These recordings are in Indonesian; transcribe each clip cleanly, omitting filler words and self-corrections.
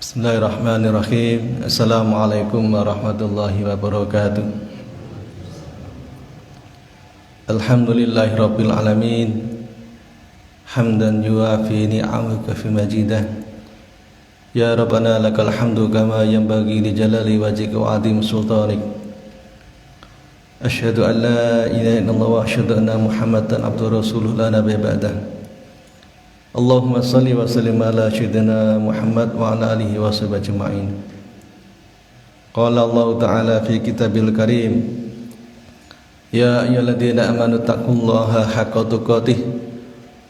Bismillahirrahmanirrahim. Assalamualaikum warahmatullahi wabarakatuh. Alhamdulillahi rabbil alamin. Hamdan yuafi ni'amaka fi majidah. Ya Rabbana lakal hamdu kama yanbaghi li jalali wajhika wa 'azimi sultanik. Asyhadu an la ilaha illallah wa asyhadu anna Muhammadan abduhu rasuluhu la nabiyya ba'dahu. Allahumma salli wa sallim ala sayyidina Muhammad wa ala alihi wa sahbihi ajma'in. Qala Allah Ta'ala fi kitabil karim, ya ayyuhalladzina amanu taqullaha haqqa tuqatih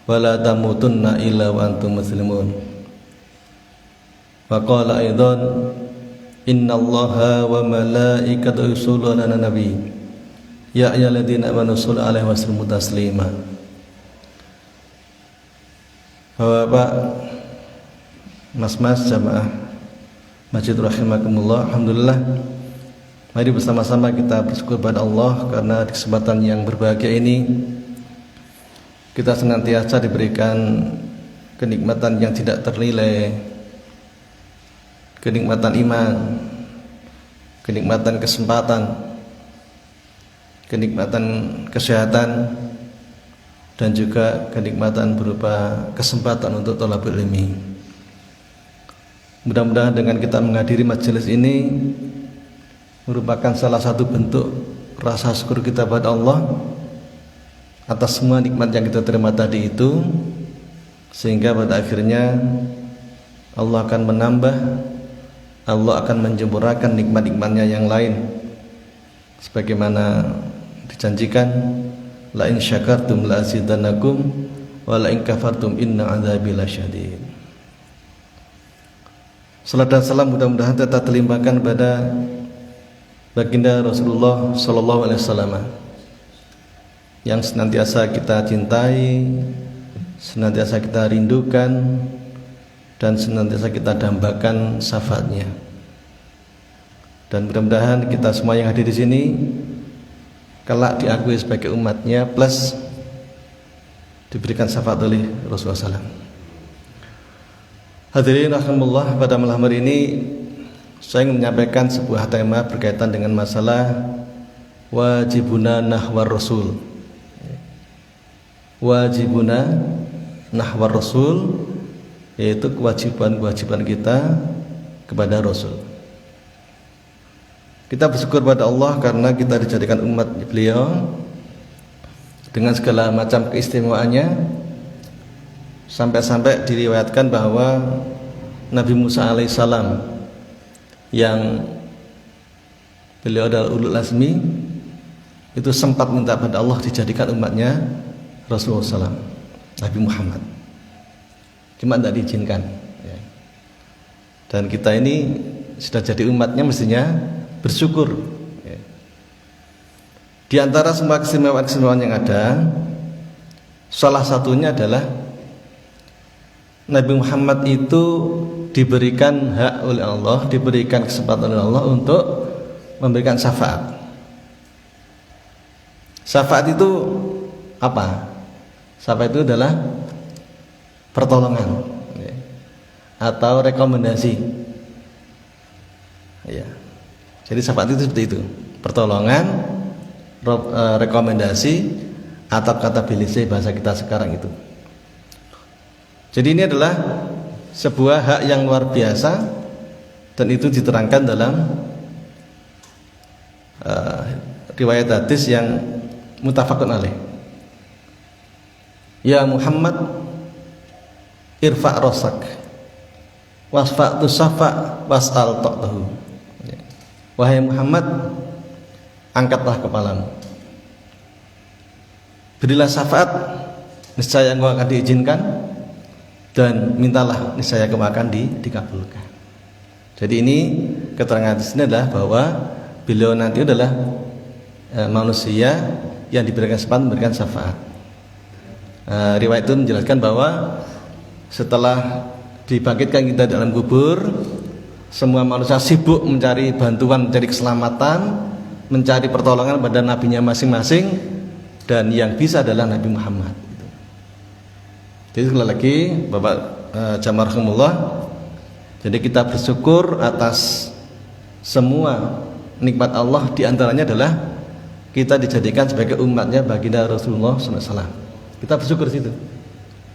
wa la tamutunna illa wa antum muslimun. Wa qala aidan, innallaha wa malaikatahu yusholluna 'alan nabi ya ayyuhalladzina amanu shollu 'alaihi wa sallimu taslima. Bapak, mas-mas jamaah Masjid rahimakumullah, alhamdulillah, mari bersama-sama kita bersyukur pada Allah karena di kesempatan yang berbahagia ini kita senantiasa diberikan kenikmatan yang tidak ternilai, kenikmatan iman, kenikmatan kesempatan, kenikmatan kesehatan, dan juga kenikmatan berupa kesempatan untuk thalabul ilmi. Mudah-mudahan dengan kita menghadiri majelis ini merupakan salah satu bentuk rasa syukur kita pada Allah atas semua nikmat yang kita terima tadi itu, sehingga pada akhirnya Allah akan menambah, Allah akan menjempurnakan nikmat-nikmatnya yang lain sebagaimana dijanjikan, la in syakartum la azidannakum wa la in kafartum inna adzabi lasyadid. Salat dan salam mudah-mudahan tetap terlimpahkan pada baginda Rasulullah sallallahu alaihi wasallam yang senantiasa kita cintai, senantiasa kita rindukan, dan senantiasa kita dambakan syafaatnya. Dan mudah-mudahan kita semua yang hadir di sini kelak diakui sebagai umatnya plus diberikan syafaat oleh Rasulullah SAW. Hadirin rahimakumullah, pada malam hari ini saya ingin menyampaikan sebuah tema berkaitan dengan masalah wajibuna nahwar rasul. Wajibuna nahwar rasul, yaitu kewajiban-kewajiban kita kepada Rasul. Kita bersyukur pada Allah karena kita dijadikan umat beliau dengan segala macam keistimewaannya, sampai-sampai diriwayatkan bahwa Nabi Musa alaihissalam yang beliau adalah ulul azmi itu sempat minta pada Allah dijadikan umatnya Rasulullah SAW, Nabi Muhammad, cuma tidak diizinkan. Dan kita ini sudah jadi umatnya mestinya bersyukur. Di antara semua keistimewaan-keistimewaan yang ada, salah satunya adalah Nabi Muhammad itu diberikan hak oleh Allah, diberikan kesempatan oleh Allah untuk memberikan syafaat. Syafaat itu apa? Syafaat itu adalah pertolongan atau rekomendasi. Ya. Jadi syafaat itu seperti itu, pertolongan, rekomendasi, atau kata bilise bahasa kita sekarang itu. Jadi ini adalah sebuah hak yang luar biasa, dan itu diterangkan dalam riwayat hadis yang muttafaqun alaih. Ya Muhammad, irfa' rasak wasfa'tu syafa' was'al ta'tahu. Wahai Muhammad, angkatlah kepalamu, berilah syafaat, niscaya engkau akan diizinkan, dan mintalah, niscaya engkau akan dikabulkan. Jadi ini keterangan di sini adalah bahwa beliau nanti adalah manusia yang diberikan kesempatan memberikan syafaat. Riwayat itu menjelaskan bahwa setelah dibangkitkan kita dalam kubur, semua manusia sibuk mencari bantuan, mencari keselamatan, mencari pertolongan pada nabinya masing-masing, dan yang bisa adalah Nabi Muhammad. Jadi sekali lagi Bapak jamaah rahimakumullah, Jadi kita bersyukur atas semua nikmat Allah, diantaranya adalah kita dijadikan sebagai umatnya baginda Rasulullah SAW. Kita bersyukur situ,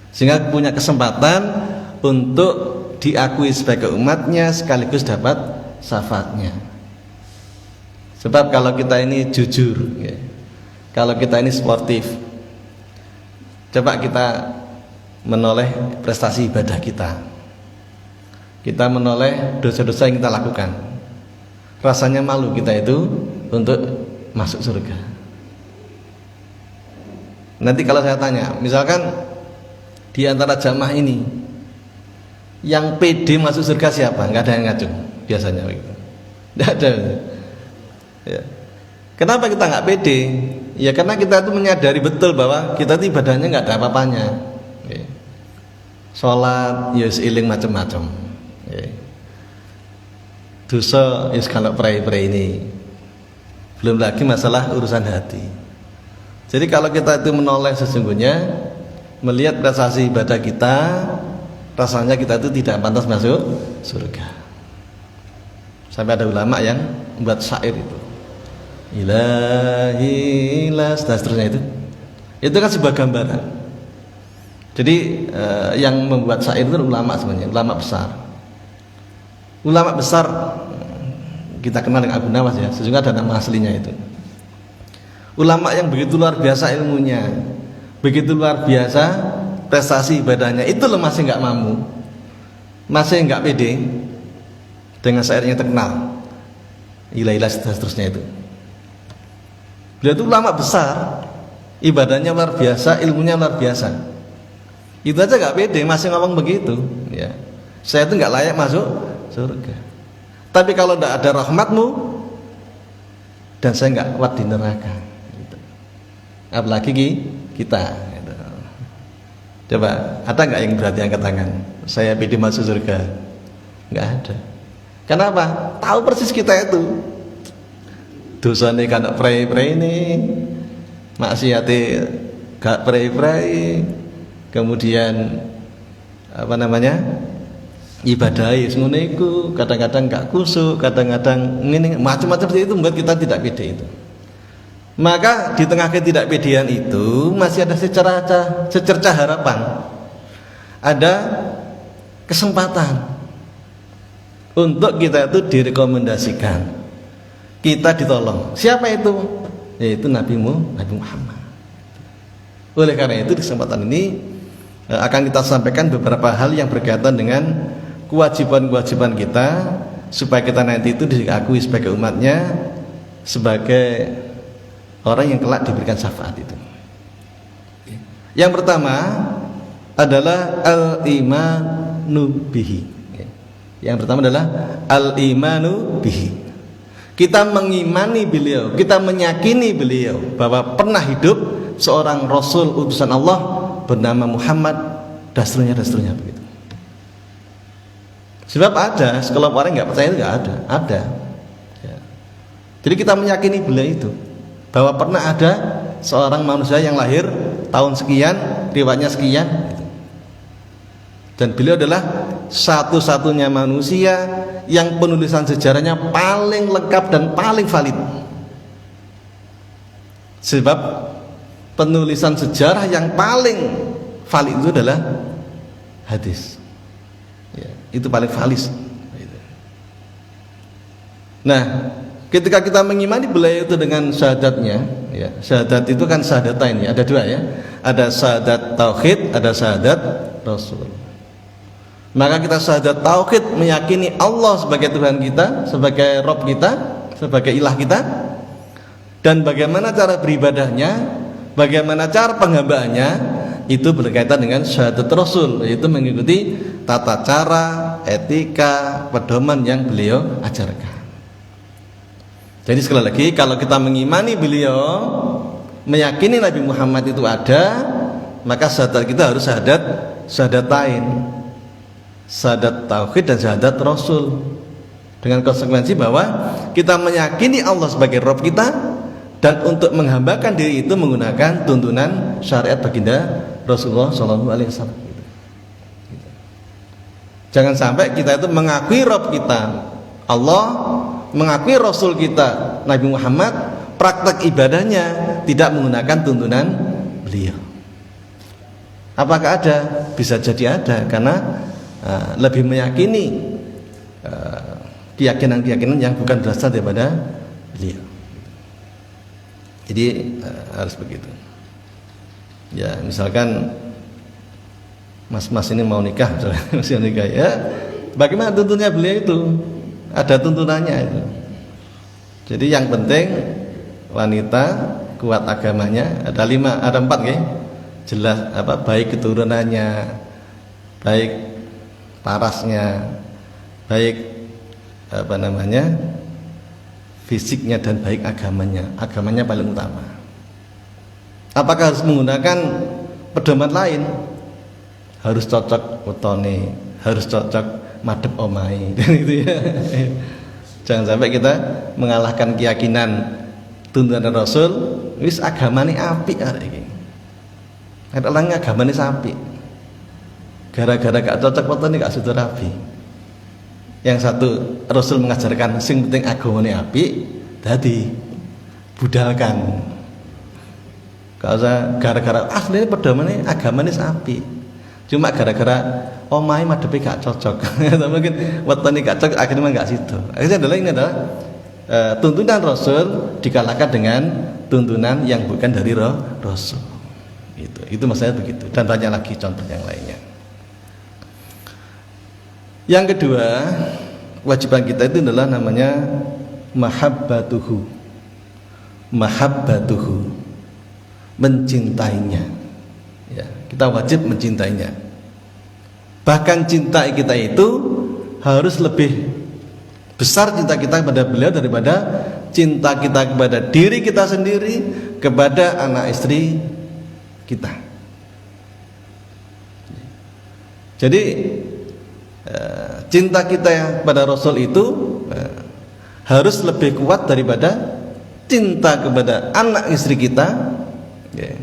sehingga punya kesempatan untuk diakui sebagai umatnya sekaligus dapat syafaatnya. Sebab kalau kita ini jujur ya, kalau kita ini sportif, coba kita menoleh prestasi ibadah kita menoleh dosa-dosa yang kita lakukan, rasanya malu kita itu untuk masuk surga. Nanti kalau saya tanya, misalkan di antara jamaah ini yang pede masuk surga siapa? Nggak ada yang ngacung biasanya begitu. Nggak ada ya. Kenapa kita nggak pede? Ya karena kita itu menyadari betul bahwa kita itu ibadahnya nggak ada apa-apanya ya. Sholat ya seiling macam-macam ya. Dosa ya kalau pray-pray ini, belum lagi masalah urusan hati. Jadi kalau kita itu menoleh sesungguhnya, melihat prestasi ibadah kita, rasanya kita itu tidak pantas masuk surga. Sampai ada ulama yang membuat syair itu, ilahi las, dan seterusnya itu kan sebuah gambaran. Jadi yang membuat syair itu ulama sebenarnya, ulama besar. Ulama besar kita kenal dengan Abu Nawas ya, sesungguhnya ada nama aslinya itu. Ulama yang begitu luar biasa ilmunya, begitu luar biasa prestasi ibadahnya, itu loh masih nggak mampu, masih nggak pede dengan syairnya terkenal, ilah-ilah seterusnya itu. Beliau itu ulama besar, ibadahnya luar biasa, ilmunya luar biasa. Itu aja nggak pede, masih ngomong begitu. Ya, saya itu nggak layak masuk surga. Tapi kalau tidak ada rahmatmu, dan saya nggak kuat di neraka. Gitu. Apalagi kita. Gitu. Coba, ada nggak yang berarti angkat tangan? Saya pede masuk surga? Nggak ada. Kenapa? Tahu persis kita itu. Dosa nih kan pray-pray ini, maksiate gak pray-pray, kemudian apa namanya? Ibadah ngono iku, kadang-kadang gak kusuk, kadang-kadang ini macam-macam seperti itu membuat kita tidak pede itu. Maka di tengah ketidakpedean itu masih ada secercah harapan, ada kesempatan untuk kita itu direkomendasikan, kita ditolong. Siapa itu? Yaitu Nabi Muhammad. Oleh karena itu di kesempatan ini akan kita sampaikan beberapa hal yang berkaitan dengan kewajiban-kewajiban kita, supaya kita nanti itu diakui sebagai umatnya, sebagai orang yang kelak diberikan syafaat itu. Yang pertama adalah al-imanu bihi. Yang pertama adalah al-imanu bihi. Kita mengimani beliau, kita meyakini beliau bahwa pernah hidup seorang Rasul utusan Allah bernama Muhammad, dan seterusnya begitu. Sebab ada sekelompok orang nggak percaya itu nggak ada. Ya. Jadi kita meyakini beliau itu bahwa pernah ada seorang manusia yang lahir tahun sekian, riwayatnya sekian, gitu. Dan beliau adalah satu-satunya manusia yang penulisan sejarahnya paling lengkap dan paling valid. Sebab penulisan sejarah yang paling valid itu adalah hadis. Ya, itu paling valid. Nah, ketika kita mengimani beliau itu dengan syahadatnya, ya, syahadat itu kan syahadatain ya, ada dua ya, ada syahadat tauhid, ada syahadat rasul. Maka kita syahadat tauhid, meyakini Allah sebagai Tuhan kita, sebagai Rabb kita, sebagai ilah kita, dan bagaimana cara beribadahnya, bagaimana cara penghambaannya, itu berkaitan dengan syahadat rasul, yaitu mengikuti tata cara, etika, pedoman yang beliau ajarkan. Jadi sekali lagi, kalau kita mengimani beliau, meyakini Nabi Muhammad itu ada, maka syahadat kita harus syahadatain, syahadat tauhid dan syahadat rasul, dengan konsekuensi bahwa kita meyakini Allah sebagai Rabb kita, dan untuk menghambakan diri itu menggunakan tuntunan syariat baginda Rasulullah SAW. Jangan sampai kita itu mengakui Rabb kita Allah, mengakui Rasul kita Nabi Muhammad, praktek ibadahnya tidak menggunakan tuntunan beliau. Apakah ada? Bisa jadi ada, karena lebih meyakini keyakinan-keyakinan yang bukan berasal daripada beliau. Jadi harus begitu. Ya, misalkan mas-mas ini mau nikah, masih nikah ya, bagaimana tuntunnya beliau itu? Ada tuntunannya itu. Jadi yang penting wanita kuat agamanya, ada 4 ya. Jelas baik keturunannya, baik parasnya, baik fisiknya, dan baik agamanya. Agamanya paling utama. Apakah harus menggunakan pedoman lain? Harus cocok wetone, harus cocok madhep omai, gitu ya. Jangan sampai kita mengalahkan keyakinan tuntunan Rasul. Wis agamane apik arek iki. Ada orang agamane sapi. Gara-gara gak cocok wetone gak sido rabi. Yang satu Rasul mengajarkan sing penting agamane apik, dadi budalkan. Gak usah gara-gara asline pedomane agamane sapi. Cuma gara-gara omahe madhepe gak cocok. Mungkin wetone gak cocok, akhirnya gak sido. Akhirnya ini adalah tuntunan Rasul dikalahkan dengan tuntunan yang bukan dari Rasul. Itu maksudnya begitu, dan banyak lagi contoh yang lainnya. Yang kedua, kewajiban kita itu adalah namanya mahabbatuhu. Mahabbatuhu, mencintainya. Ya, kita wajib mencintainya. Bahkan cinta kita itu harus lebih besar cinta kita kepada beliau daripada cinta kita kepada diri kita sendiri, kepada anak istri kita. Jadi cinta kita kepada Rasul itu harus lebih kuat daripada cinta kepada anak istri kita, ya,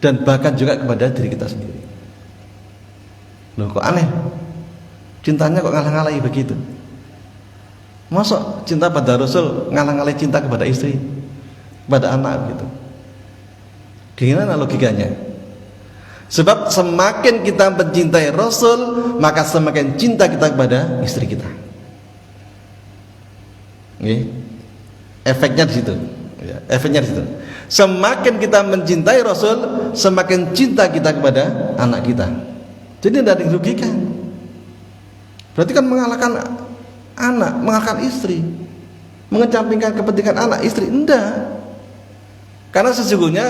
dan bahkan juga kepada diri kita sendiri. Loh, kok aneh? Cintanya kok ngalah-ngalahi begitu? Masa cinta pada Rasul ngalah-ngalahi cinta kepada istri, kepada anak begitu? Gimana logikanya? Sebab semakin kita mencintai Rasul, maka semakin cinta kita kepada istri kita. Efeknya di situ. Ya, efeknya di situ. Semakin kita mencintai Rasul, semakin cinta kita kepada anak kita. Jadi tidak dirugikan. Berarti kan mengalahkan anak, mengalahkan istri, mengecampingkan kepentingan anak istri. Enggak. Karena sesungguhnya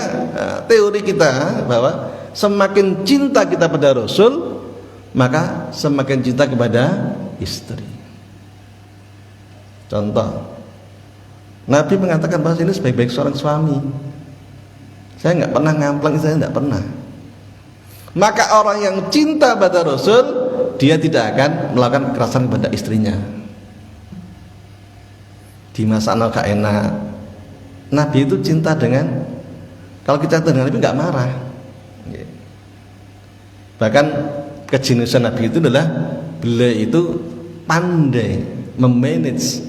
teori kita bahwa semakin cinta kita pada Rasul, maka semakin cinta kepada istri. Contoh, Nabi mengatakan bahwa ini sebaik-baik seorang suami. Saya nggak pernah ngamplang, saya nggak pernah. Maka orang yang cinta pada Rasul, dia tidak akan melakukan kekerasan kepada istrinya. Di masa gak enak, Nabi itu cinta dengan, kalau kita dengan Nabi nggak marah. Bahkan kejeniusan Nabi itu adalah beliau itu pandai memanage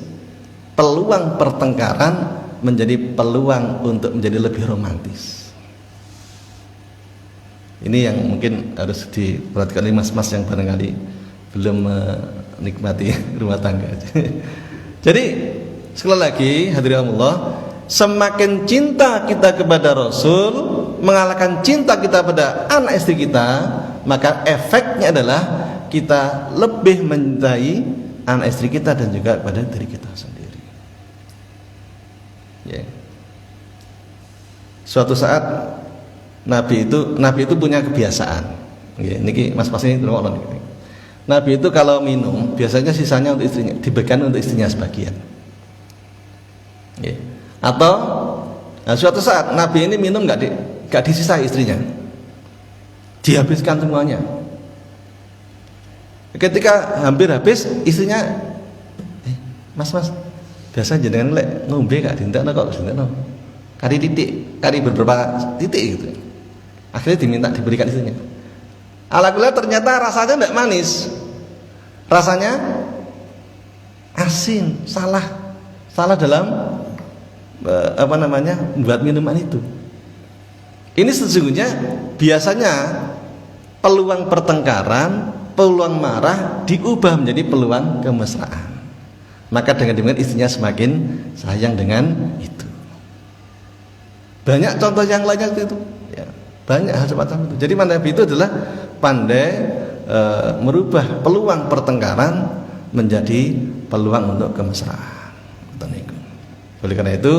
peluang pertengkaran menjadi peluang untuk menjadi lebih romantis. Ini yang mungkin harus diperhatikan oleh mas-mas yang barangkali belum menikmati rumah tangga. Jadi sekali lagi hadirin Allah, semakin cinta kita kepada Rasul, mengalahkan cinta kita pada anak istri kita, maka efeknya adalah kita lebih mencintai anak istri kita dan juga pada diri kita sendiri. Ya. Suatu saat Nabi itu punya kebiasaan. Ya, niki mas-mas ini tolong. Nabi itu kalau minum biasanya sisanya untuk istrinya, diberikan untuk istrinya sebagian. Ya. Atau suatu saat Nabi ini minum nggak disisai istrinya, dihabiskan semuanya. Ketika hampir habis, istrinya, mas biasa jenengan lek ngombe gak dintekno kok dintekno. Kari titik, kari beberapa titik gitu. Akhirnya diberikan istrinya. Alhamdulillah ternyata rasanya tidak manis, rasanya asin. Salah dalam buat minuman itu. Ini sesungguhnya biasanya peluang pertengkaran, peluang marah diubah menjadi peluang kemesraan. Maka dengan demikian istrinya semakin sayang dengan itu. Banyak contoh yang lainnya itu, ya, banyak hal semacam itu. Jadi Nabi itu adalah pandai merubah peluang pertengkaran menjadi peluang untuk kemesraan. Oleh karena itu,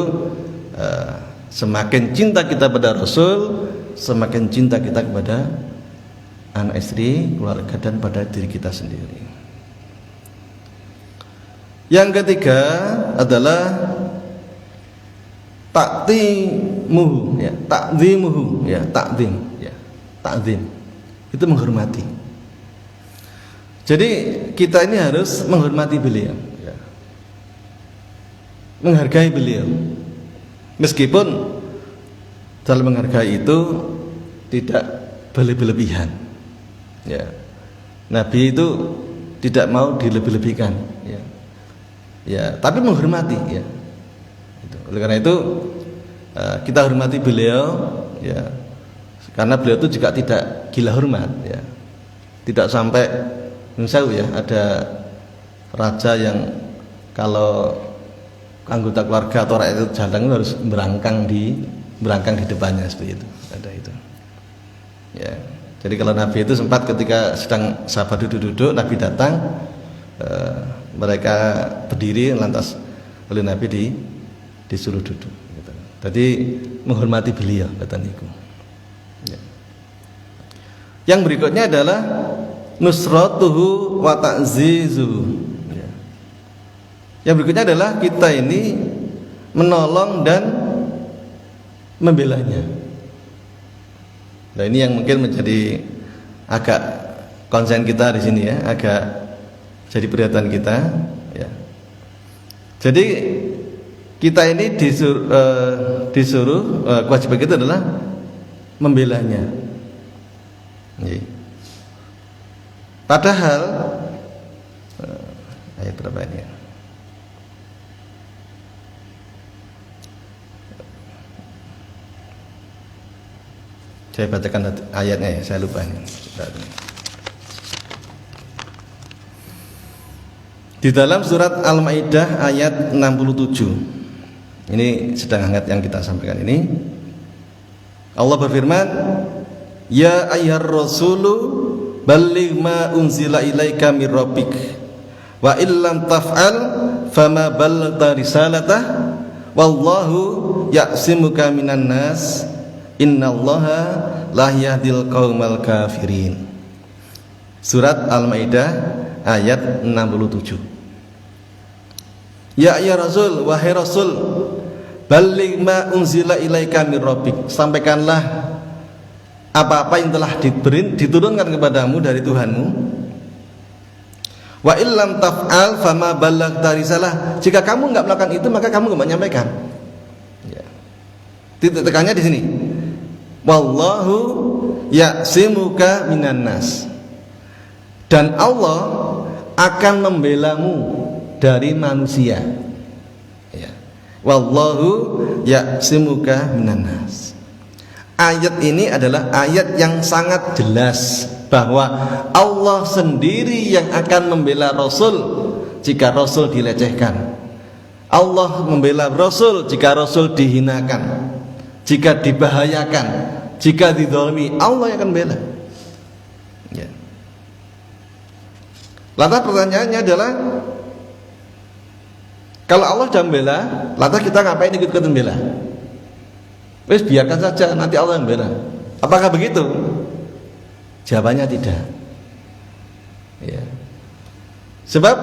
semakin cinta kita pada Rasul, semakin cinta kita kepada anak istri, keluarga, dan pada diri kita sendiri. Yang ketiga adalah takzimuhu, ya, takzimuhu, ya, takzim. Itu menghormati. Jadi kita ini harus menghormati beliau, ya. Menghargai beliau. Meskipun dalam menghargai itu tidak berlebih-lebihan. Ya. Nabi itu tidak mau dilebih-lebihkan, ya. Ya, tapi menghormati, ya. Oleh karena itu kita hormati beliau, ya, karena beliau itu juga tidak gila hormat, ya. Tidak sampai misalnya, ya, ada raja yang kalau anggota keluarga atau rakyat itu jalan harus berangkang di depannya, seperti itu. Ada itu. Ya. Jadi kalau Nabi itu sempat ketika sedang sahabat duduk-duduk, Nabi datang, mereka berdiri, lantas oleh Nabi disuruh duduk, gitu. Jadi menghormati beliau, kata niku. Ya. Yang berikutnya adalah nusratuhu wa ta'zizuhu. Ya. Yang berikutnya adalah kita ini menolong dan membelanya. Nah, ini yang mungkin menjadi agak konsen kita di sini, ya, agak jadi perhatian kita, ya. Jadi kita ini disuruh kewajiban kita adalah membelanya. Padahal ayat berapa ini? Saya bacakan ayatnya, ya, saya lupa ini. Di dalam surat Al-Maidah ayat 67. Ini sedang hangat yang kita sampaikan ini. Allah berfirman, "Ya ayyuhar rasulu balligh ma unzila ilaika mir rabbik wa illam taf'al fama ballaghta risalatah wallahu ya'simuka minan nas innallaha la yahdil qaumal kafirin." Surat Al-Maidah ayat 67. Ya rasul, wahai rasul, balligh ma unzila ilaika mir rabbik, sampaikanlah apa-apa yang telah diturunkan kepadamu dari Tuhanmu. Wa illam taf'al fama ballaghta risalah, jika kamu enggak melakukan itu maka kamu enggak menyampaikan. Ya. Titik tekannya di sini. Wallahu ya'simuka minan nas, dan Allah akan membelamu dari manusia, ya. Wallahu ya'simuka minan nas. Ayat ini adalah ayat yang sangat jelas bahwa Allah sendiri yang akan membela Rasul jika Rasul dilecehkan. Allah membela Rasul jika Rasul dihinakan, jika dibahayakan, jika dizalimi, Allah yang akan bela. Ya. Lantas pertanyaannya adalah, kalau Allah sudah membela, lantas kita ngapain ikut-ikutan bela? Wes biarkan saja, nanti Allah yang bela. Apakah begitu? Jawabannya tidak. Ya. Sebab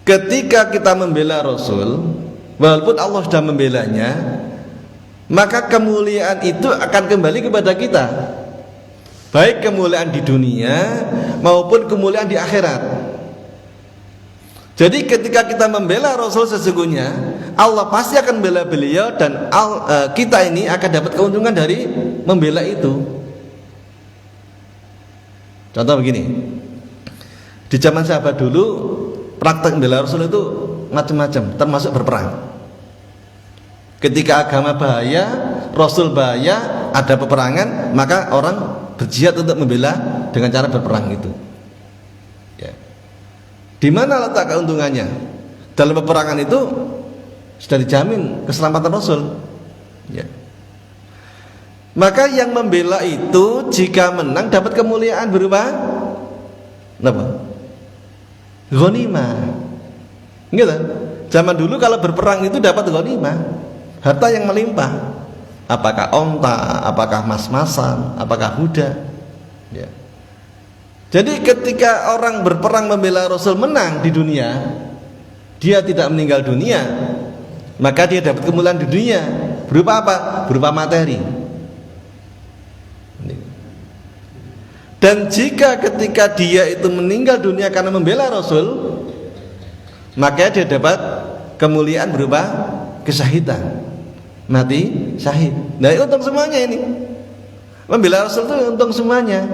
ketika kita membela Rasul, walaupun Allah sudah membelanya, maka kemuliaan itu akan kembali kepada kita, baik kemuliaan di dunia maupun kemuliaan di akhirat. Jadi ketika kita membela Rasul, sesungguhnya Allah pasti akan membela beliau, dan kita ini akan dapat keuntungan dari membela itu. Contoh begini, di zaman sahabat dulu praktek membela Rasul itu macam-macam, termasuk berperang. Ketika agama bahaya, Rasul bahaya, ada peperangan, maka orang berjihad untuk membela dengan cara berperang itu. Ya. Di mana letak keuntungannya? Dalam peperangan itu sudah dijamin keselamatan Rasul. Ya. Maka yang membela itu jika menang dapat kemuliaan berupa apa? Ghanimah. Gitu. Zaman dulu kalau berperang itu dapat ghanimah, harta yang melimpah. Apakah onta, apakah mas-masan, apakah kuda. Ya. Jadi ketika orang berperang membela Rasul menang di dunia, dia tidak meninggal dunia, maka dia dapat kemuliaan di dunia. Berupa apa? Berupa materi. Dan jika ketika dia itu meninggal dunia karena membela Rasul, maka dia dapat kemuliaan berupa kesyahidan, mati syahid. Nah, untung semuanya ini. Membela Rasul itu untung semuanya.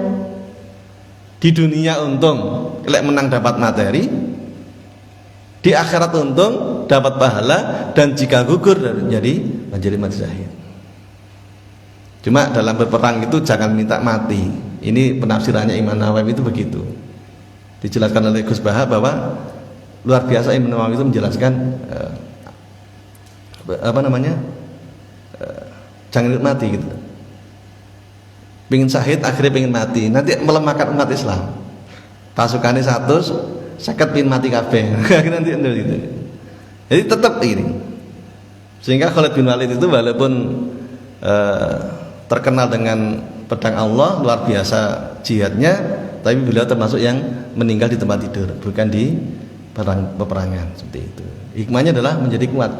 Di dunia untung, kalau menang dapat materi, di akhirat untung dapat pahala, dan jika gugur menjadi mati syahid. Cuma dalam berperang itu jangan minta mati. Ini penafsirannya Imam Nawawi itu begitu. Dijelaskan oleh Gus Baha bahwa luar biasa Imam Nawawi itu menjelaskan jangan mati gitu. Pengen syahid akhirnya pengen mati, nanti melemahkan umat Islam. Pasukannya 100, 50 pengen mati kabeh. Nanti gitu. Jadi tetap ini. Sehingga Khalid bin Walid itu walaupun terkenal dengan pedang Allah, luar biasa jihadnya, tapi beliau termasuk yang meninggal di tempat tidur, bukan di peperangan seperti itu. Hikmahnya adalah menjadi kuat.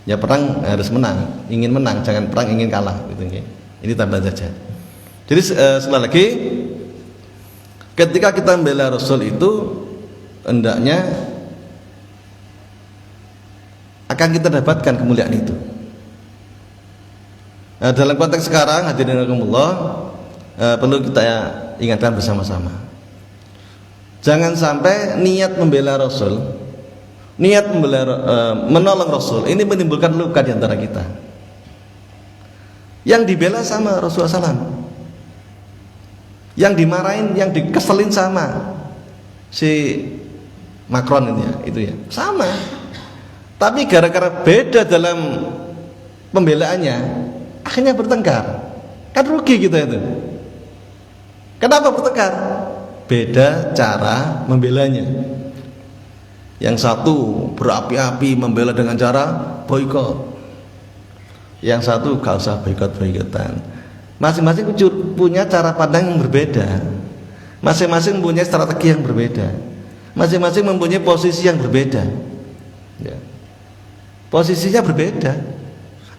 Ya perang harus menang, ingin menang, jangan perang ingin kalah gitu. Ini tambahan saja. Jadi sekali lagi, ketika kita membela Rasul itu hendaknya akan kita dapatkan kemuliaan itu. Nah, dalam konteks sekarang hadirin rahimakumullah, perlu kita ingatkan bersama-sama. Jangan sampai niat membela Rasul, niat menolong Rasul ini menimbulkan luka di antara kita. Yang dibela sama Rasulullah SAW, yang dimarahin, yang dikeselin sama si Macron ini itu ya sama. Tapi gara-gara beda dalam pembelaannya, akhirnya bertengkar. Kan rugi kita itu. Kenapa bertengkar? Beda cara membelanya. Yang satu berapi-api membela dengan cara boikot, yang satu gak usah boikot-boikotan. Masing-masing punya cara pandang yang berbeda, masing-masing mempunyai strategi yang berbeda, masing-masing mempunyai posisi yang berbeda ya. Posisinya berbeda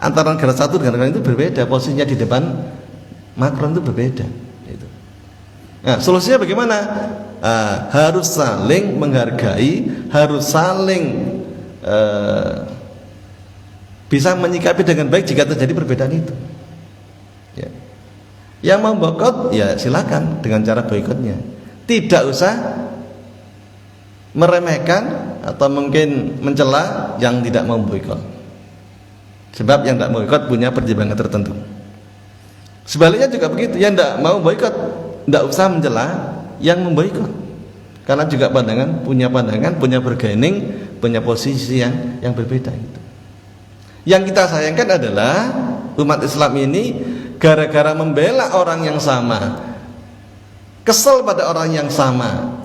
antara negara satu dengan negara itu berbeda, posisinya di depan Macron itu berbeda gitu. Nah, solusinya bagaimana? Harus saling menghargai, harus saling bisa menyikapi dengan baik jika terjadi perbedaan itu ya. Yang mau boikot ya silakan dengan cara boikotnya, tidak usah meremehkan atau mungkin mencela yang tidak mau boikot, sebab yang tidak mau boikot punya pertimbangan tertentu. Sebaliknya juga begitu, yang tidak mau boikot tidak usah mencela yang memboikot, karena juga pandangan, punya bargaining, punya posisi yang berbeda itu. Yang kita sayangkan adalah umat Islam ini gara-gara membela orang yang sama, kesel pada orang yang sama,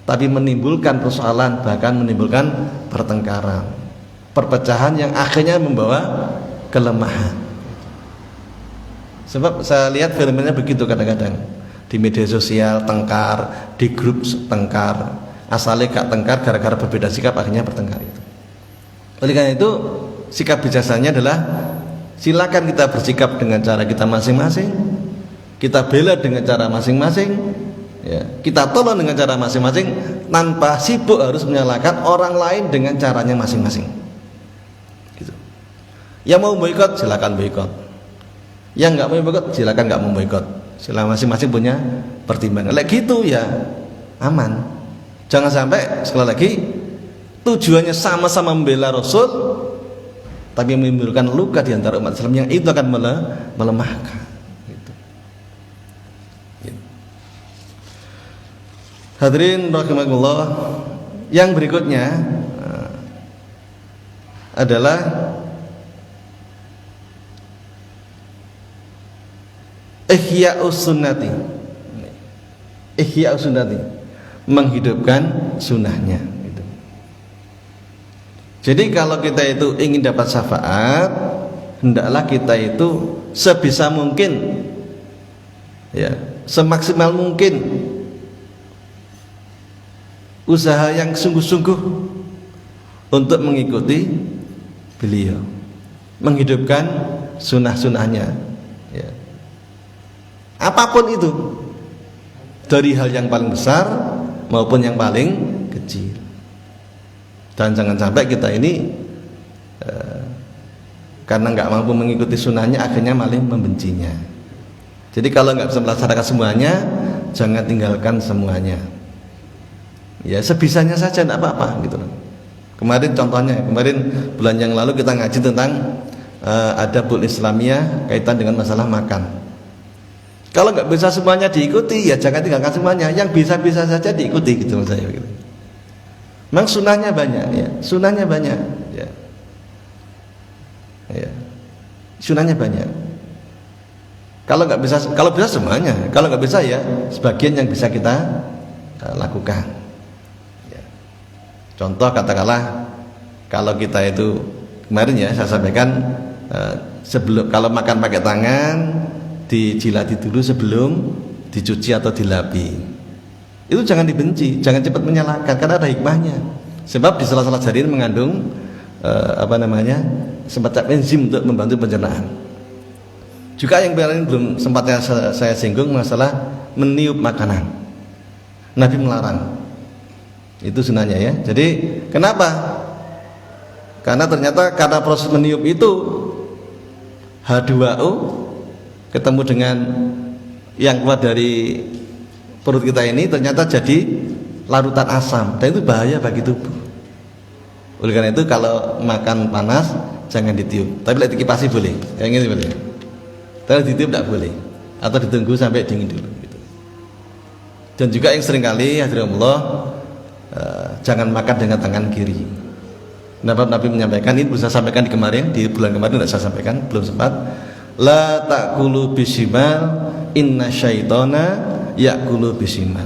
tapi menimbulkan persoalan, bahkan menimbulkan pertengkaran, perpecahan yang akhirnya membawa kelemahan. Sebab saya lihat filmnya begitu kadang-kadang di media sosial tengkar, di grup tengkar, asalnya gak tengkar gara-gara berbeda sikap akhirnya bertengkar itu. Oleh karena itu sikap bijaksana adalah silakan kita bersikap dengan cara kita masing-masing, kita bela dengan cara masing-masing ya, kita tolong dengan cara masing-masing, tanpa sibuk harus menyalahkan orang lain dengan caranya masing-masing gitu. Yang mau boikot silakan boikot, yang nggak mau boikot silakan nggak mau boikot, Selama masing-masing punya pertimbangan. Lek gitu ya aman. Jangan sampai sekali lagi tujuannya sama-sama membela Rasul, tapi menimbulkan luka di antara umat Islam yang itu akan melemahkan. Gitu. Hadirin rahimakumullah, yang berikutnya adalah Ihya'us sunnati. Ihya'us sunnati, menghidupkan sunnahnya gitu. Jadi kalau kita itu ingin dapat syafaat, hendaklah kita itu sebisa mungkin ya, semaksimal mungkin usaha yang sungguh-sungguh untuk mengikuti beliau, menghidupkan sunnah-sunnahnya ya. Apapun itu, dari hal yang paling besar maupun yang paling kecil. Dan jangan sampai kita ini karena nggak mampu mengikuti sunnahnya akhirnya malah membencinya. Jadi kalau nggak bisa melaksanakan semuanya, jangan tinggalkan semuanya. Ya sebisanya saja, tidak apa-apa gitu loh. Kemarin contohnya, bulan yang lalu kita ngaji tentang adabul Islamiyah kaitan dengan masalah makan. Kalau nggak bisa semuanya diikuti, ya jangan tinggalkan semuanya. Yang bisa-bisa saja diikuti gitu maksud saya. Gitu. Memang sunnahnya banyak, ya. Sunnahnya banyak, ya. Ya. Sunnahnya banyak. Kalau bisa semuanya. Kalau nggak bisa ya sebagian yang bisa kita lakukan. Ya. Contoh katakanlah kalau kita itu kemarin ya saya sampaikan sebelum kalau makan pakai tangan dijilati dulu sebelum dicuci atau dilapi. Itu jangan dibenci, jangan cepat menyalahkan karena ada hikmahnya. Sebab di sela-sela jari ini mengandung semacam enzim untuk membantu pencernaan. Juga yang belum sempatnya saya singgung masalah meniup makanan. Nabi melarang. Itu sunnahnya ya. Jadi kenapa? Karena ternyata karena proses meniup itu H2O ketemu dengan yang keluar dari perut kita ini ternyata jadi larutan asam dan itu bahaya bagi tubuh. Oleh karena itu kalau makan panas jangan ditiup, tapi lagi dikipasi boleh, yang ini boleh. Tapi ditiup tidak boleh, atau ditunggu sampai dingin dulu. Gitu. Dan juga yang seringkali hadirinullah jangan makan dengan tangan kiri. Nabi menyampaikan ini, bisa sampaikan di bulan kemarin tidak saya sampaikan, belum sempat. La ta'kulu bisimal inna syaitana ya'kulu bisimal.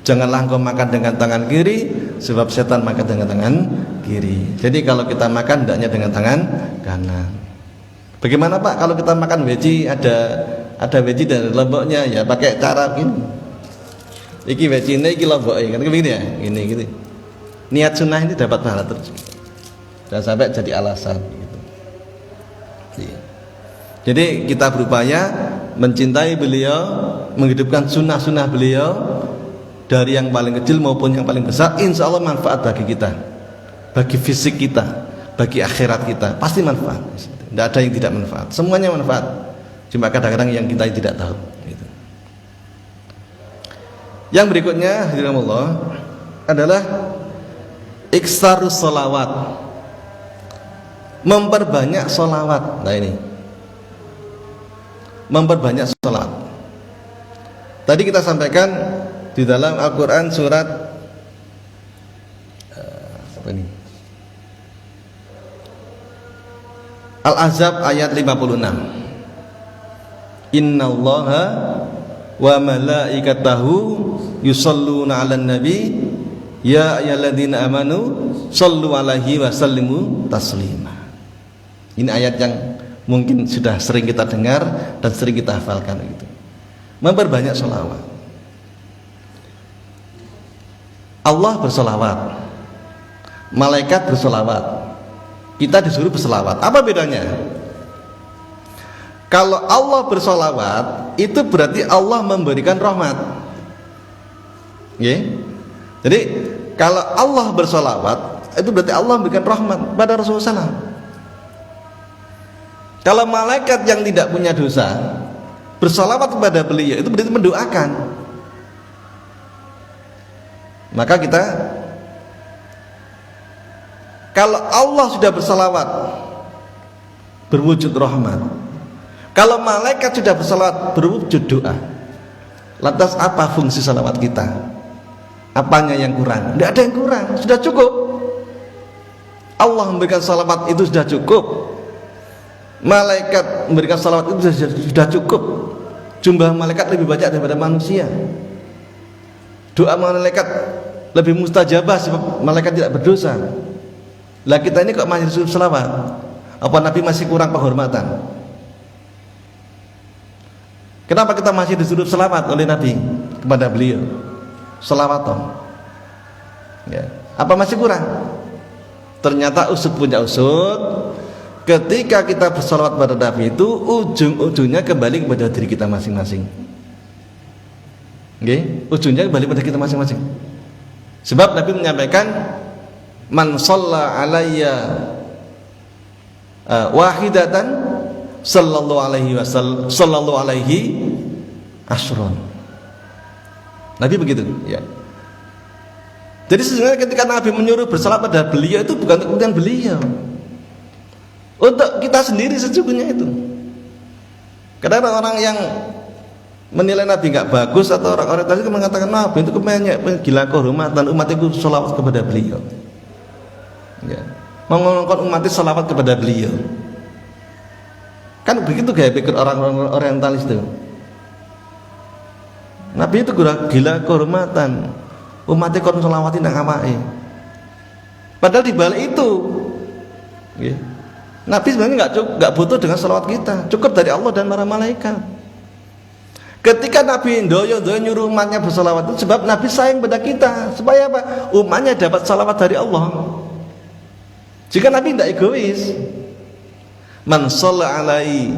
Janganlah engkau makan dengan tangan kiri sebab setan makan dengan tangan kiri. Jadi kalau kita makan hendaknya dengan tangan kanan. Bagaimana Pak kalau kita makan veggie, ada veggie dan lomboknya, ya pakai cara begini. Iki veggie ini, iki lomboknya kan begini ya, gini gitu. Niat sunnah ini dapat pahala terus. Jangan sampai jadi alasan gitu. Iya. Jadi kita berupaya mencintai beliau, menghidupkan sunnah-sunnah beliau dari yang paling kecil maupun yang paling besar. Insya Allah manfaat bagi kita, bagi fisik kita, bagi akhirat kita, pasti manfaat. Tidak ada yang tidak manfaat, semuanya manfaat. Cuma kadang-kadang yang kita tidak tahu. Gitu. Yang berikutnya, hadirinallah, adalah iksarus sholawat, memperbanyak sholawat. Nah ini, memperbanyak sholat. Tadi kita sampaikan di dalam Al-Quran surat apa ini? Al-Ahzab ayat 56. Innallaha wa malaikatahu yusholluna 'alan nabi ya ayyuhalladzina amanu shollu 'alaihi wa sallimu taslima. Ini ayat yang mungkin sudah sering kita dengar dan sering kita hafalkan gitu. Memperbanyak sholawat. Allah bersolawat, malaikat bersolawat, kita disuruh bersolawat. Apa bedanya? Kalau Allah bersolawat itu berarti Allah memberikan rahmat. Okay? Jadi kalau Allah bersolawat itu berarti Allah memberikan rahmat pada Rasulullah SAW. Kalau malaikat yang tidak punya dosa bersalawat kepada beliau itu berarti mendoakan. Maka kita, kalau Allah sudah bersalawat berwujud rahmat, kalau malaikat sudah bersalawat berwujud doa, lantas apa fungsi salawat kita? Apanya yang kurang? Tidak ada yang kurang, sudah cukup. Allah memberikan salawat itu sudah cukup, malaikat memberikan salawat itu sudah cukup. Jumlah malaikat lebih banyak daripada manusia. Doa malaikat lebih mustajabah sebab malaikat tidak berdosa. Lah kita ini kok masih disuruh salawat? Apa Nabi masih kurang penghormatan? Kenapa kita masih disuruh salawat oleh Nabi kepada beliau? Salawat toh. Ya. Apa masih kurang? Ternyata usut punya usut. Ketika kita bersalawat pada Nabi itu ujung-ujungnya kembali kepada diri kita masing-masing. Okay? Ujungnya kembali pada kita masing-masing. Sebab Nabi menyampaikan, man shalla alayya wahidatan sallallahu alaihi asyron. Nabi begitu, ya. Jadi sebenarnya ketika Nabi menyuruh bersalawat pada beliau itu bukan untuk kepentingan beliau, untuk kita sendiri sesungguhnya itu. Kadang orang yang menilai Nabi nggak bagus atau orang-orang tadi mengatakan Nabi itu gila kehormatan, umat itu salawat kepada beliau, ya. Mengongkon umat itu salawat kepada beliau, kan begitu gaya pikir orang-orang orientalis itu. Nabi itu gila kehormatan, umat itu kon selawatin nang awake. Padahal di balik itu, ya, Nabi sebenarnya nggak butuh dengan salawat kita, cukup dari Allah dan para malaikat. Ketika Nabi doyo nyuruh umatnya bersalawat itu sebab Nabi sayang pada kita, supaya apa? Umatnya dapat salawat dari Allah. Jika Nabi tidak egois, man shalla alaihi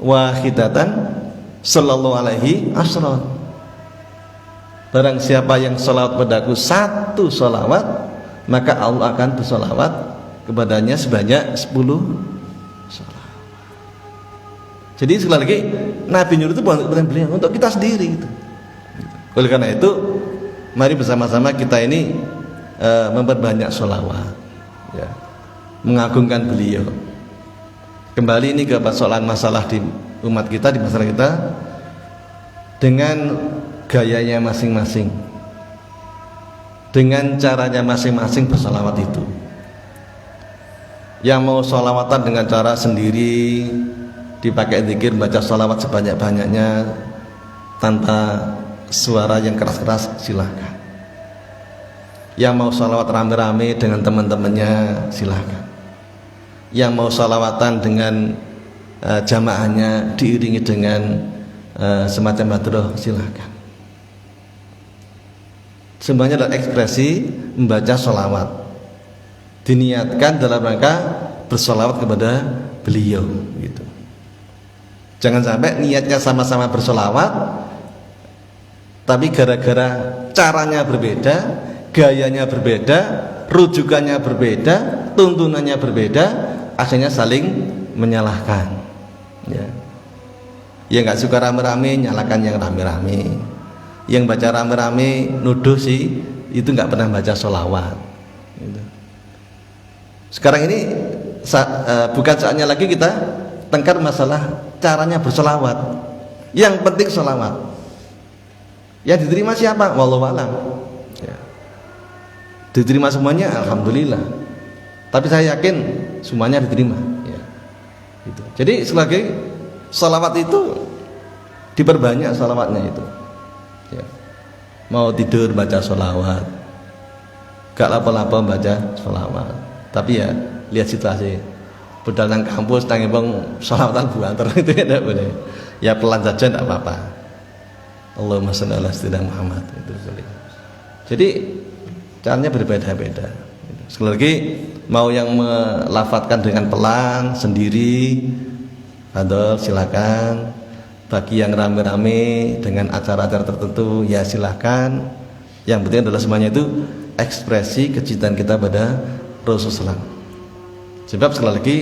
wahidatan sallallahu alaihi asyran. Barang siapa yang salawat padaku satu salawat, maka Allah akan bersalawat kepadanya sebanyak 10 salawat. Jadi sekali lagi Nabi nyuruh itu bukan untuk beliau, untuk kita sendiri gitu. Oleh karena itu mari bersama-sama kita ini memperbanyak salawat, ya, mengagungkan beliau. Kembali ini ke persoalan masalah di umat kita, di masalah kita, dengan gayanya masing-masing, dengan caranya masing-masing bersalawat itu. Yang mau salawatan dengan cara sendiri, dipakai zikir, baca salawat sebanyak-banyaknya tanpa suara yang keras-keras, silahkan. Yang mau salawat rame-rame dengan teman-temannya, silahkan. Yang mau salawatan dengan jamaahnya diiringi dengan semacam hadroh, silahkan. Semuanya adalah ekspresi membaca salawat, diniatkan dalam rangka bersalawat kepada beliau gitu. Jangan sampai niatnya sama-sama bersolawat, tapi gara-gara caranya berbeda, gayanya berbeda, rujukannya berbeda, tuntunannya berbeda, akhirnya saling menyalahkan. Ya, yang nggak suka rame-rame nyalakan yang rame-rame, yang baca rame-rame nuduh sih itu nggak pernah baca solawat. Gitu. Sekarang ini bukan saatnya lagi kita tengkar masalah caranya bersolawat. Yang penting solawat. Yang diterima siapa? Wallahu a'lam. Ya. Diterima semuanya, alhamdulillah. Tapi saya yakin semuanya diterima. Ya. Gitu. Jadi selagi solawat itu diperbanyak solawatnya itu. Ya. Mau tidur baca solawat, gak lapo-lapo baca solawat. Tapi ya lihat situasi. Budal nang kampus nang bang sholawatan buanter itu ya tidak boleh. Ya pelan saja tidak apa-apa. Allahumma shalli ala sayyidina Muhammad itu boleh. Jadi caranya berbeda-beda. Sekali lagi mau yang melafadzkan dengan pelan sendiri, adol silakan. Bagi yang rame-rame dengan acara-acara tertentu ya silakan. Yang penting adalah semuanya itu ekspresi kecintaan kita pada Rasulullah. Sebab sekali lagi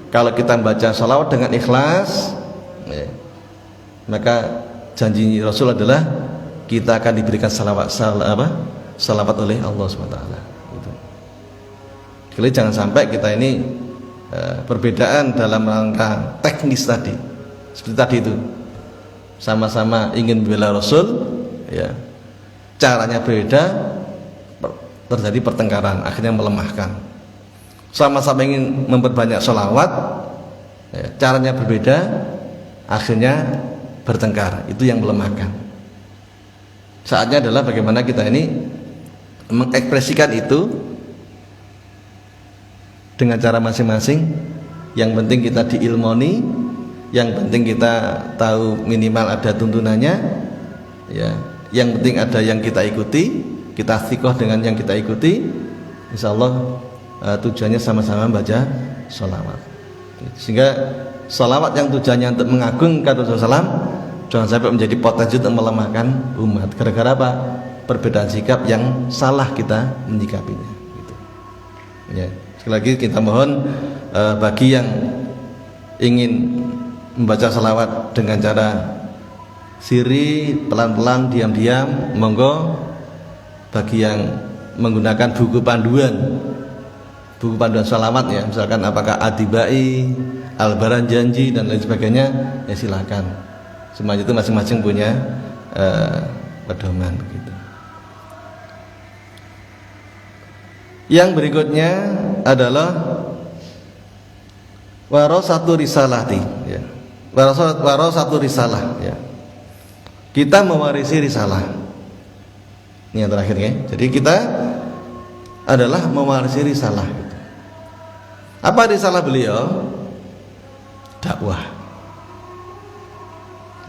kalau kita baca salawat dengan ikhlas, ya, maka janji Rasul adalah kita akan diberikan salawat oleh Allah SWT. Gitu. Jadi jangan sampai kita ini perbedaan dalam rangka teknis tadi, seperti tadi itu, sama-sama ingin membela Rasul, ya, caranya berbeda, terjadi pertengkaran, akhirnya melemahkan. Sama-sama ingin memperbanyak sholawat, ya, caranya berbeda, akhirnya bertengkar, itu yang melemahkan. Saatnya adalah bagaimana kita ini mengekspresikan itu dengan cara masing-masing. Yang penting kita diilmoni, yang penting kita tahu minimal ada tuntunannya, ya. Yang penting ada yang kita ikuti, kita thiqah dengan yang kita ikuti. Insya Allah tujuannya sama-sama baca sholawat, sehingga sholawat yang tujuannya untuk mengagungkan Rasulullah SAW jangan sampai menjadi potensi untuk melemahkan umat. Gara-gara apa? Perbedaan sikap yang salah kita menyikapinya, gitu. Ya. Sekali lagi kita mohon bagi yang ingin membaca salawat dengan cara siri, pelan-pelan, diam-diam, monggo. Bagi yang menggunakan buku panduan salawat, ya, misalkan apakah Adibai, Al-Baran Janji dan lain sebagainya, ya silakan. Semuanya itu masing-masing punya pedoman, gitu. Yang berikutnya adalah warasatu risalati, ya. Warasatu risalah, ya. Kita mewarisi risalah. Ini yang terakhir, ya. Jadi kita adalah mewarisi risalah, gitu. Apa risalah beliau? Dakwah,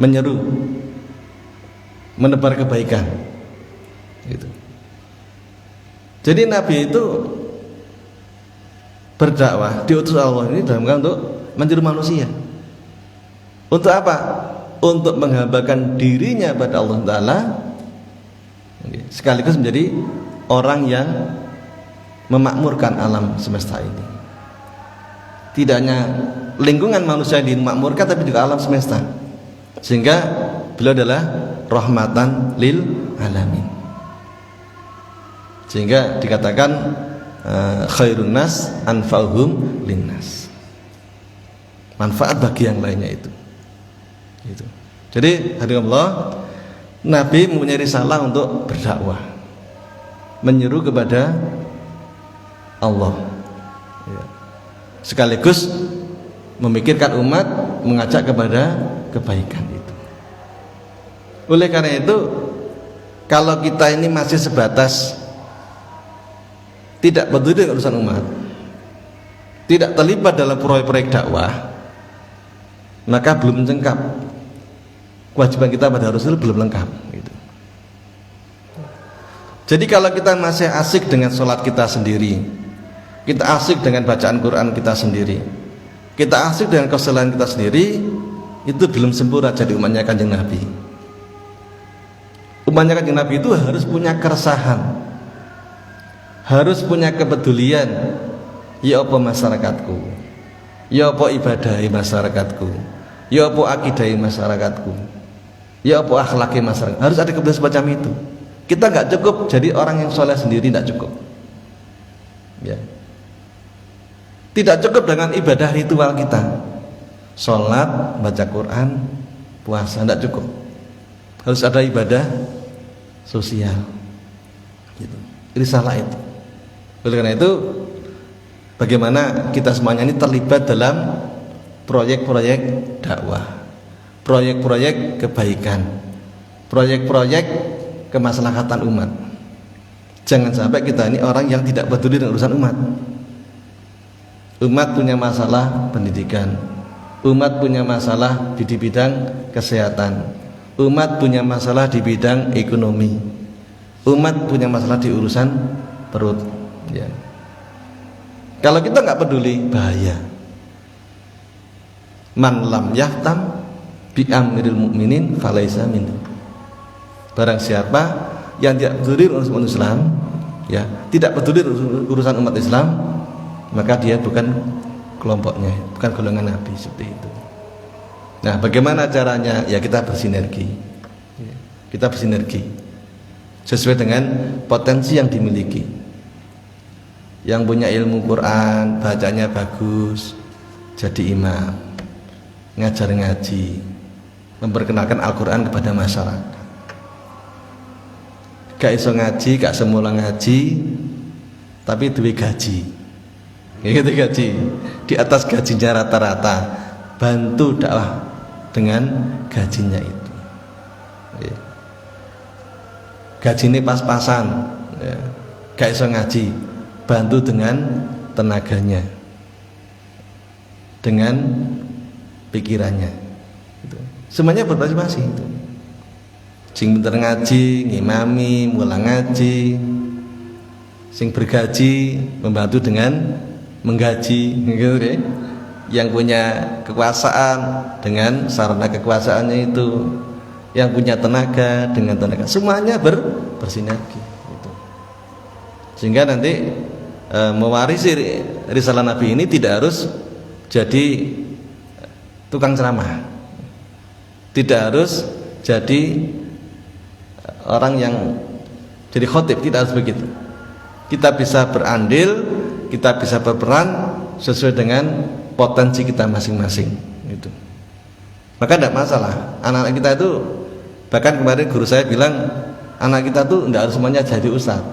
menyeru, menebar kebaikan, gitu. Jadi Nabi itu berdakwah, diutus Allah ini dalam rangka untuk menyeru manusia. Untuk apa? Untuk menghambakan dirinya pada Allah Ta'ala, sekaligus menjadi orang yang memakmurkan alam semesta ini. Tidak hanya lingkungan manusia yang dimakmurkan, tapi juga alam semesta. Sehingga beliau adalah rahmatan lil alamin. Sehingga dikatakan khairun nas anfa'uhum linnas, manfaat bagi yang lainnya itu. Gitu. Jadi hadirin Allah, Nabi mempunyai risalah untuk berdakwah, menyeru kepada Allah, ya. Sekaligus memikirkan umat, mengajak kepada kebaikan itu. Oleh karena itu, kalau kita ini masih sebatas tidak peduli dengan urusan umat, tidak terlibat dalam proyek-proyek dakwah, maka belum lengkap. Kewajiban kita pada Rasul belum lengkap, gitu. Jadi kalau kita masih asik dengan sholat kita sendiri, kita asik dengan bacaan Quran kita sendiri, kita asik dengan kesalahan kita sendiri, itu belum sempurna jadi umatnya Kanjeng Nabi. Umatnya Kanjeng Nabi itu harus punya keresahan, harus punya kepedulian. Ya apa masyarakatku, ya apa ibadahi masyarakatku, ya apa akidahi masyarakatku, ya apa akhlaki masyarakat. Harus ada kepedulian semacam itu. Kita nggak cukup jadi orang yang soleh sendiri, nggak cukup, ya. Tidak cukup dengan ibadah ritual kita, sholat, baca Quran, puasa, nggak cukup. Harus ada ibadah sosial, gitu. Risalah itu. Oleh karena itu, bagaimana kita semuanya ini terlibat dalam proyek-proyek dakwah, proyek-proyek kebaikan, proyek-proyek kemaslahatan umat. Jangan sampai kita ini orang yang tidak peduli dengan urusan umat. Umat punya masalah pendidikan, umat punya masalah di bidang kesehatan, umat punya masalah di bidang ekonomi, umat punya masalah di urusan perut, ya. Kalau kita nggak peduli, bahaya. Man lam yahtam bi amril mu'minin falaisa minhu. Barang siapa yang tidak peduli urusan Islam, ya, tidak peduli urusan umat Islam, maka dia bukan kelompoknya, bukan golongan Nabi, seperti itu. Nah, bagaimana caranya? Ya kita bersinergi. Kita bersinergi sesuai dengan potensi yang dimiliki. Yang punya ilmu Quran, bacanya bagus, jadi imam, ngajar ngaji, memperkenalkan Al-Quran kepada masyarakat. Gak iso ngaji, gak semula ngaji, tapi duwe gaji. Gitu gaji. Di atas gajinya rata-rata, bantu dakwah dengan gajinya itu. Ya. Gaji ini pas-pasan, ya. Gak iso ngaji, bantu dengan tenaganya, dengan pikirannya. Gitu. Semuanya bermasing-masing. Itu. Sing pinter ngaji, ngimami, mulang ngaji. Sing bergaji, membantu dengan menggaji, gitu ya. Yang punya kekuasaan dengan sarana kekuasaannya itu, yang punya tenaga dengan tenaga, semuanya bersinergi gitu. Sehingga nanti mewarisi risalah Nabi ini tidak harus jadi tukang ceramah, tidak harus jadi orang yang jadi khotib, tidak harus begitu. Kita bisa berandil, kita bisa berperan sesuai dengan potensi kita masing-masing gitu. Maka tidak masalah anak-anak kita itu. Bahkan kemarin guru saya bilang, anak kita tuh tidak harus semuanya jadi ustadz,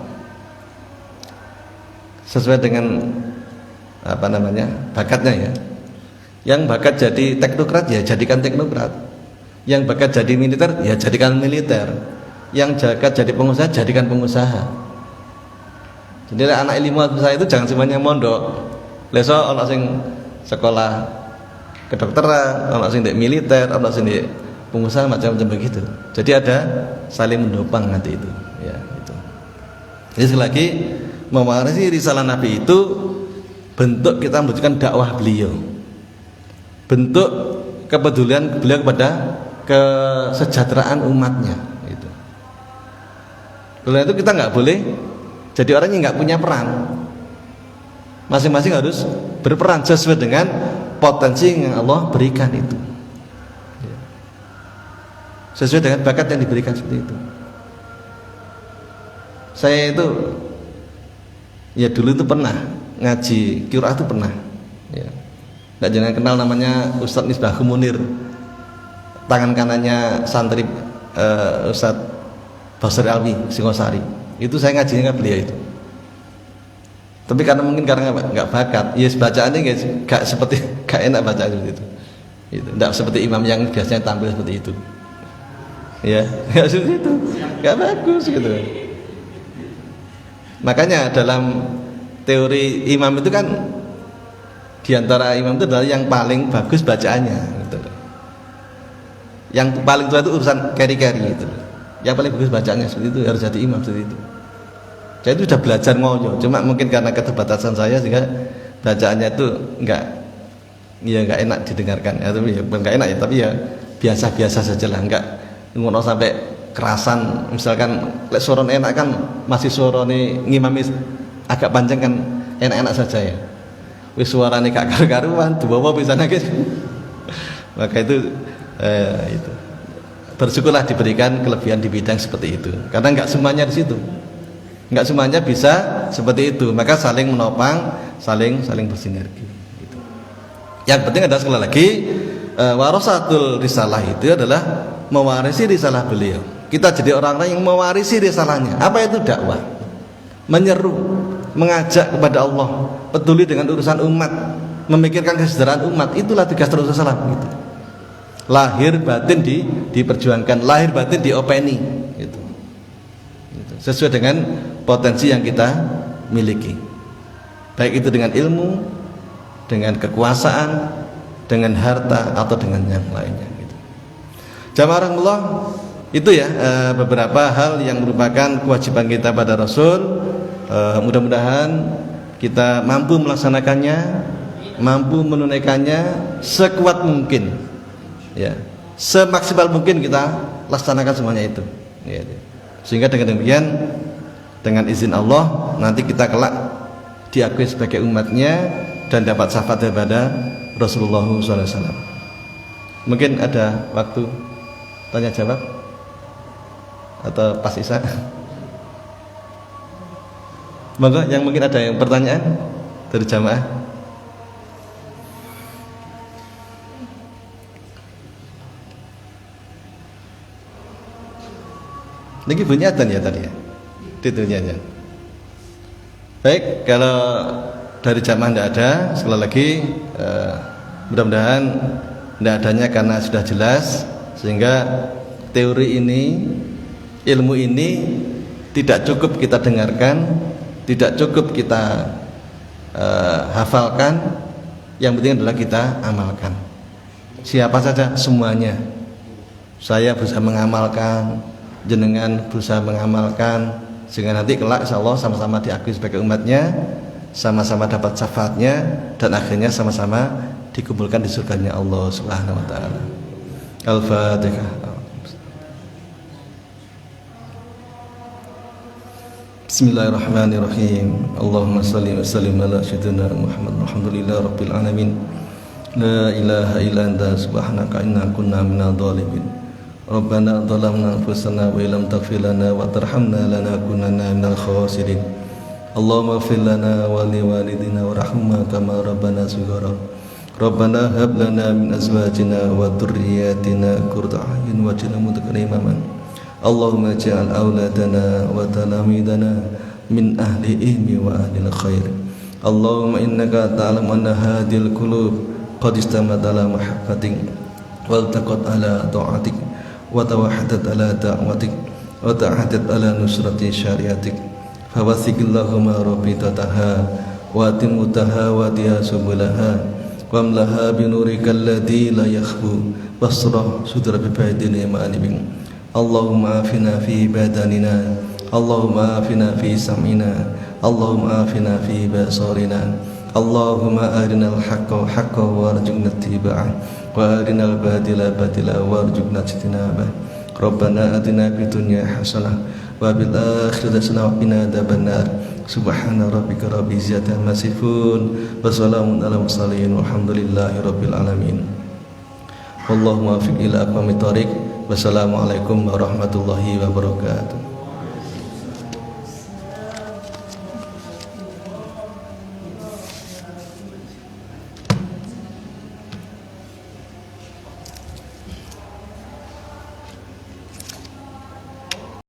sesuai dengan bakatnya ya. Yang bakat jadi teknokrat ya jadikan teknokrat, yang bakat jadi militer ya jadikan militer, yang bakat jadi pengusaha jadikan pengusaha. Jadi anak ilmu saya itu jangan semuanya mondok. Leso ono sing sekolah kedokteran, ono sing di militer, ono sing di pengusaha, macam-macam begitu. Jadi ada saling mendopang nanti itu, ya itu. Jadi sekali lagi mewarisi risalah Nabi itu bentuk kita membutuhkan dakwah beliau, bentuk kepedulian beliau kepada kesejahteraan umatnya. Itu. Oleh itu kita nggak boleh jadi orang yang nggak punya peran. Masing-masing harus berperan sesuai dengan potensi yang Allah berikan itu, sesuai dengan bakat yang diberikan seperti itu. Saya itu ya dulu itu pernah ngaji qiraah itu pernah ya. Nggak jangan kenal namanya Ustadz Misbah Munir, tangan kanannya santri Ustadz Basri Alwi Singosari. Itu saya ngajinya beliau itu. Tapi karena nggak bakat, ya bacaannya nggak seperti gak enak bacaan seperti itu. Nggak seperti imam yang biasanya tampil seperti itu. Ya, nggak seperti itu, nggak bagus gitu. Makanya dalam teori imam itu kan diantara imam itu adalah yang paling bagus bacaannya, gitu. Yang paling tua itu urusan keri-keri gitu. Yang paling bagus bacaannya seperti itu, harus jadi imam seperti itu. Saya itu sudah belajar ngoyo, cuma mungkin karena keterbatasan saya sehingga bacaannya itu nggak enak didengarkan. Ya, tapi nggak enak ya, tapi ya biasa-biasa saja lah, nggak ngono sampai kerasan. Misalkan lek suron enak kan masih surone ngimami agak panjang kan enak-enak saja ya. Wis suarane gak karu-karuan, duwawa pisane gitu. Maka itu bersyukurlah diberikan kelebihan di bidang seperti itu. Karena nggak semuanya di situ. Nggak semuanya bisa seperti itu, maka saling menopang, saling bersinergi gitu. Yang penting adalah sekali lagi warasatul risalah itu adalah mewarisi risalah beliau. Kita jadi orang-orang yang mewarisi risalahnya. Apa itu dakwah? Menyeru, mengajak kepada Allah, peduli dengan urusan umat, memikirkan kesejahteraan umat. Itulah tugas Rasulullah SAW gitu. Lahir batin diperjuangkan, lahir batin diopeni gitu. Sesuai dengan potensi yang kita miliki, baik itu dengan ilmu, dengan kekuasaan, dengan harta, atau dengan yang lainnya gitu. Jamaah rahmatullah, itu ya beberapa hal yang merupakan kewajiban kita pada Rasul. Mudah-mudahan kita mampu melaksanakannya, mampu menunaikannya sekuat mungkin ya, semaksimal mungkin kita laksanakan semuanya itu ya. Sehingga dengan demikian, dengan izin Allah, nanti kita kelak diakui sebagai umatnya dan dapat syafaat daripada Rasulullah SAW. Mungkin ada waktu tanya jawab atau pas isya. Monggo yang mungkin ada yang pertanyaan dari jamaah. Ini bunyi adzan ya tadi ya. Titunya. Baik, kalau dari jamaah tidak ada, sekali lagi mudah-mudahan tidak adanya karena sudah jelas, sehingga teori ini, ilmu ini tidak cukup kita dengarkan, tidak cukup kita hafalkan, yang penting adalah kita amalkan. Siapa saja, semuanya. Saya berusaha mengamalkan, jenengan berusaha mengamalkan, sehingga nanti kelak insyaallah sama-sama diakui sebagai umatnya, sama-sama dapat syafaatnya, dan akhirnya sama-sama dikumpulkan di surganya Allah Subhanahu wa taala. Al-Fatihah. Bismillahirrahmanirrahim. Allahumma shalli wa sallim ala sayyidina Muhammad. Alhamdulillahi rabbil alamin. La ilaha illa anta subhanaka inna kunna minadh dhalimin. Rabbana dhalamna anfusana wa illam taghfir lana wa tarhamna lanakunanna minal khasirin. Allahumma ighfir lana wa li walidina warhamna kama rabbana shighara. Rabbana hab lana min azwajina wa dhurriyyatina qurrata a'yun waj'alna muttaqina imaman. Allahumma ij'al auladana wa talamidana min ahli ilmi wa ahli khair. Allahumma innaka ta'lamu anna hadhil qulub qad istamat ala mahabbatik wal taqat ala ta'atik wa tawahadat ala da'watik wa ta'ahadat ala nusrati syariatik. Fawathiqillahumma rabbitataha wa timutaha wa diya subulaha wamlaha binurika alladhi la yakhbu basrah sudra bibaidin imanibin. Allahumma afina fi badanina, Allahumma afina fi sam'ina, Allahumma afina fi basarina, Allahumma arinal haqqa haqqa warzuqna ittiba'ah wa arinal batila batila warzuqna ijtinabah. Rabbana atina fid dunya hasanah wa bil akhirati hasanah wa qina adzabannar. Subhana rabbika rabbil izzati amma yasifun wa salamun alal mursalin walhamdulillahi rabbil alamin. Wallahu muwaffiq ila aqwamit thoriq. Wassalamualaikum warahmatullahi wabarakatuh.